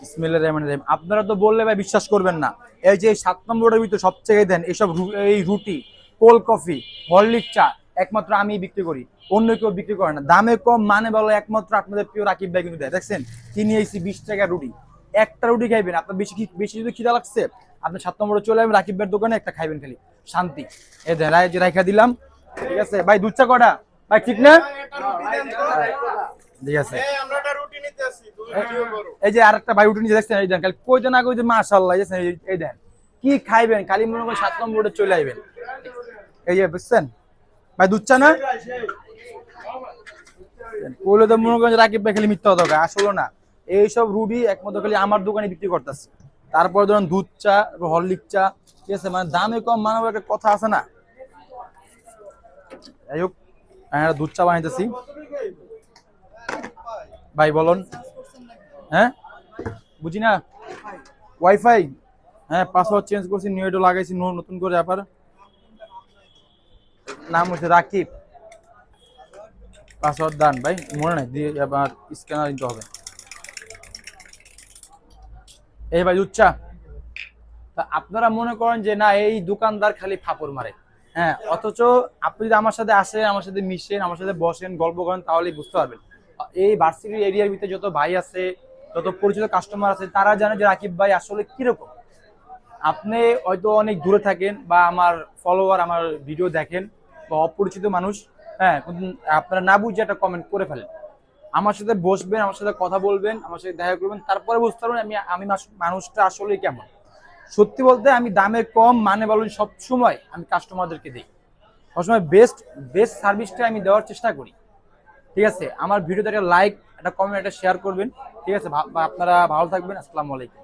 বিসমিল্লাহির রহমানির রহিম। আপনারা তো বললে ভাই বিশ্বাস করবেন না। এই যে ৭ নম্বরের ভিতরে সবচেয়ে দেন এসব এই রুটি, কোল্ড কফি, হরলিক্স চা একমাত্র আমিই বিক্রি করি। অন্য কেউ বিক্রি করে না। দামে কম মানে ভালো একমাত্র আপনাদের প্রিয় রাকিব ভাই কিন্তু দেয়। দেখছেন কি নিয়ে এসেছি 20 টাকা রুটি। একটা রুটি খাইবেন আপনার বেশি যদি খিদা লাগছে আপনি ৭ নম্বরে চলে যাবেন রাকিব ভাইয়ের দোকানে একটা খাইবেন খালি শান্তি। এই দেন যে রাইখা দিলাম। ঠিক আছে ভাই দুধ চা কটা? ভাই ঠিক না? ঠিক আছে। এই যে আরেকটা ভাই উঠে নিয়ে দেখছেন এই দেন খালি কইতে না কইতে মাশাআল্লাহ এই দেন কি খাইবেন খালি মনে করেন ৭ নম্বরে চলে আইবেন। এই যে বুঝছেন ভাই দুধ চা না কইলে তো মনে করেন রাকিব ভাই খালি মিথ্যা কথা কয় আসলে না। এইসব রুডি একমাত্র খালি আমার দোকানে বিক্রি করতেছে। তারপরে ধরুন দুধ চা হরলিক্স চা ঠিক আছে মানে দামে কম মানব একটা কথা আছে না। যাই হোক হ্যাঁ দুধ চা বানাইতেছি ভাই বলুন। হ্যাঁ বুঝি না ওয়াইফাই হ্যাঁ পাসওয়ার্ড চেঞ্জ করছি নিউ এটা লাগাইছি নতুন করে আবার নাম হচ্ছে রাকিব পাসওয়ার্ড দান ভাই মনে নাই দিয়ে আবার স্ক্যানার দিতে হবে। এই ভাই উচ্চা তা আপনারা মনে করেন যে না এই দোকানদার খালি ফাপড় মারে। হ্যাঁ অথচ আপনি যদি আমার সাথে আসেন আমার সাথে মিশেন আমার সাথে বসেন গল্প করেন তাহলেই বুঝতে পারবেন। এই ভার্সিটি এরিয়ার ভিতরে যত ভাই আছে যত পরিচিত কাস্টমার আছে তারা জানে যে রাকিব ভাই আসলে কিরকম। আপনি হয়তো অনেক দূরে থাকেন বা আমার ফলোয়ার আমার ভিডিও দেখেন বা অপরিচিত মানুষ হ্যাঁ কিন্তু আপনারা না বুঝে একটা কমেন্ট করে ফেলেন। আমার সাথে বসবেন আমার সাথে কথা বলবেন আমার সাথে দেখা করবেন তারপরে বুঝতে পারবেন আমি মানুষটা আসলে কেমন। সত্যি বলতে আমি দামে কম মানে বলুন সব সময় আমি কাস্টমারদেরকে দিই সবসময় বেস্ট বেস্ট সার্ভিসটা আমি দেওয়ার চেষ্টা করি। ঠিক আছে আমার ভিডিওতে একটা লাইক একটা কমেন্ট একটা শেয়ার করবেন। ঠিক আছে আপনারা ভালো থাকবেন। আসসালামু আলাইকুম।